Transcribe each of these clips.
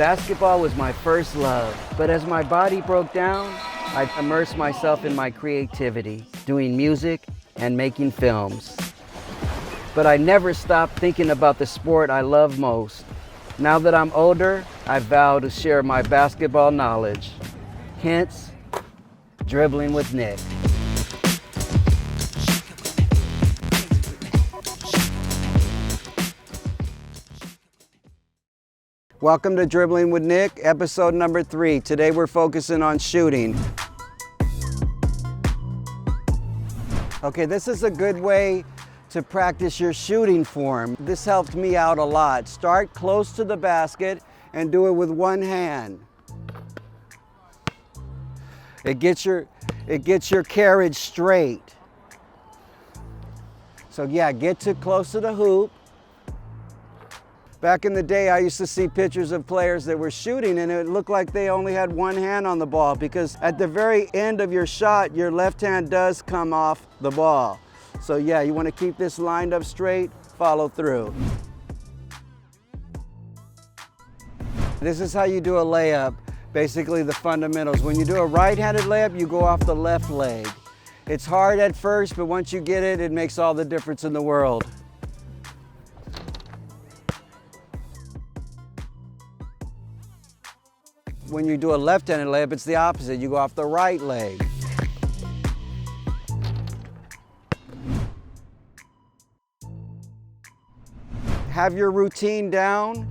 Basketball was my first love, but as my body broke down, I immersed myself in my creativity, doing music and making films. But I never stopped thinking about the sport I love most. Now that I'm older, I vow to share my basketball knowledge. Hence, Dribbling with Nick. Welcome to Dribbling with Nick, episode number 3. Today we're focusing on shooting. Okay, this is a good way to practice your shooting form. This helped me out a lot. Start close to the basket and do it with one hand. It gets your carriage straight. So yeah, get too close to the hoop. Back in the day, I used to see pictures of players that were shooting and it looked like they only had one hand on the ball, because at the very end of your shot, your left hand does come off the ball. So yeah, you want to keep this lined up straight, follow through. This is how you do a layup, basically the fundamentals. When you do a right-handed layup, you go off the left leg. It's hard at first, but once you get it, it makes all the difference in the world. When you do a left-handed layup, it's the opposite. You go off the right leg. Have your routine down.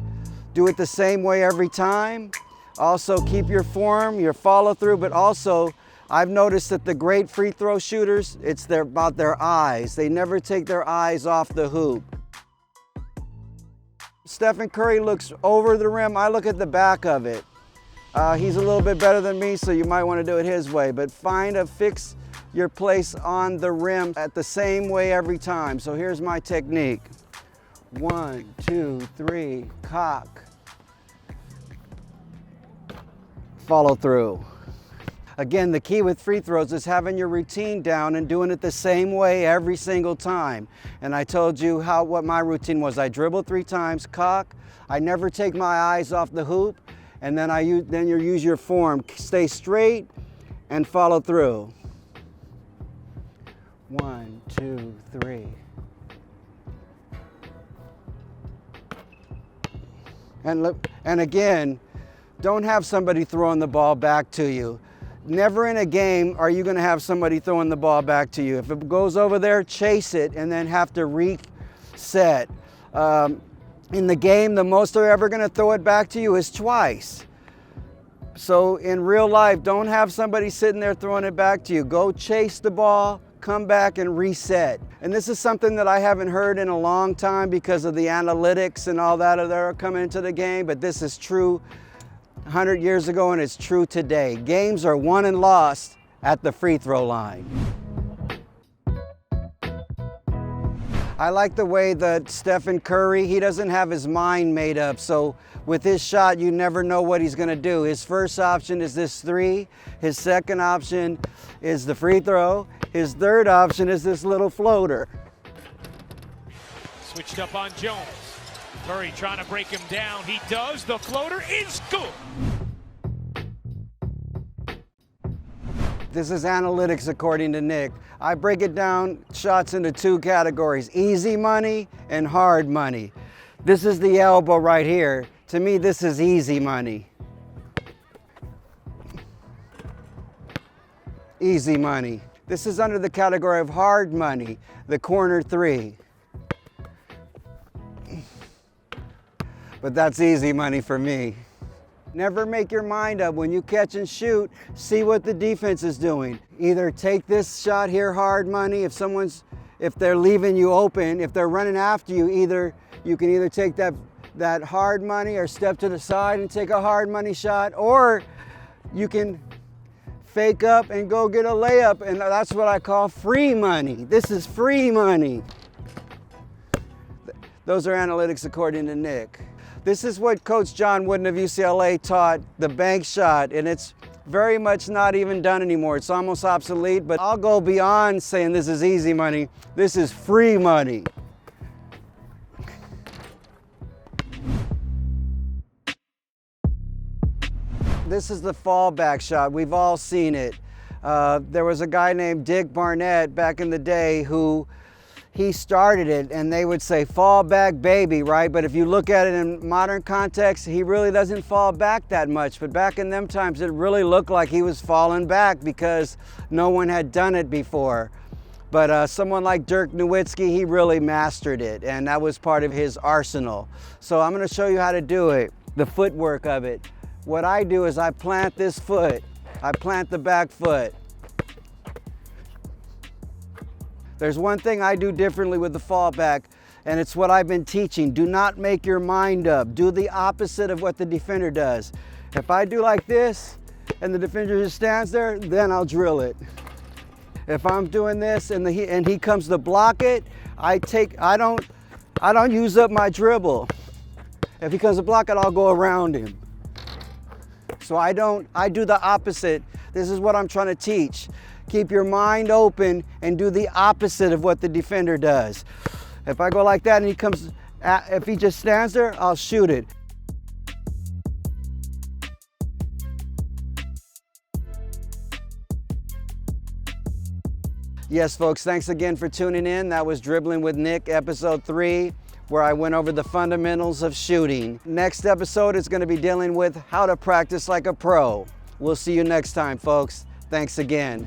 Do it the same way every time. Also keep your form, your follow through, but also I've noticed that the great free throw shooters, it's about their eyes. They never take their eyes off the hoop. Stephen Curry looks over the rim. I look at the back of it. He's a little bit better than me, so you might want to do it his way, but fix your place on the rim at the same way every time. So here's my technique. 1, 2, 3, cock. Follow through. Again, the key with free throws is having your routine down and doing it the same way every single time. And I told you what my routine was. I dribble 3 times, cock. I never take my eyes off the hoop. And then you use your form. Stay straight and follow through. 1, 2, 3. And again, don't have somebody throwing the ball back to you. Never in a game are you going to have somebody throwing the ball back to you. If it goes over there, chase it and then have to reset. In the game, the most they're ever going to throw it back to you is twice. So in real life, don't have somebody sitting there throwing it back to you. Go chase the ball, come back and reset. And this is something that I haven't heard in a long time because of the analytics and all that are coming into the game, but this is true 100 years ago and it's true today. Games are won and lost at the free throw line. I like the way that Stephen Curry, he doesn't have his mind made up. So with his shot, you never know what he's gonna do. His first option is this 3. His second option is the free throw. His third option is this little floater. Switched up on Jones. Curry trying to break him down. He does. The floater is good. This is analytics according to Nick. I break it down, shots into 2 categories, easy money and hard money. This is the elbow right here. To me, this is easy money. Easy money. This is under the category of hard money, the corner 3. But that's easy money for me. Never make your mind up. When you catch and shoot, see what the defense is doing. Either take this shot here, hard money. If they're leaving you open, if they're running after you, you can either take that hard money or step to the side and take a hard money shot, or you can fake up and go get a layup, and that's what I call free money. This is free money. Those are analytics according to Nick. This is what Coach John Wooden of UCLA taught, the bank shot, and it's very much not even done anymore. It's almost obsolete, but I'll go beyond saying this is easy money. This is free money. This is the fallback shot. We've all seen it. There was a guy named Dick Barnett back in the day who he started it, and they would say fall back baby, right? But if you look at it in modern context, he really doesn't fall back that much. But back in them times, it really looked like he was falling back because no one had done it before. But someone like Dirk Nowitzki, he really mastered it, and that was part of his arsenal. So I'm gonna show you how to do it, the footwork of it. What I do is I plant this foot. I plant the back foot. There's one thing I do differently with the fallback, and it's what I've been teaching. Do not make your mind up. Do the opposite of what the defender does. If I do like this, and the defender just stands there, then I'll drill it. If I'm doing this and he comes to block it, I don't use up my dribble. If he comes to block it, I'll go around him. So I do the opposite. This is what I'm trying to teach. Keep your mind open and do the opposite of what the defender does. If I go like that and he comes, if he just stands there, I'll shoot it. Yes, folks, thanks again for tuning in. That was Dribbling with Nick, episode 3, where I went over the fundamentals of shooting. Next episode is going to be dealing with how to practice like a pro. We'll see you next time, folks. Thanks again.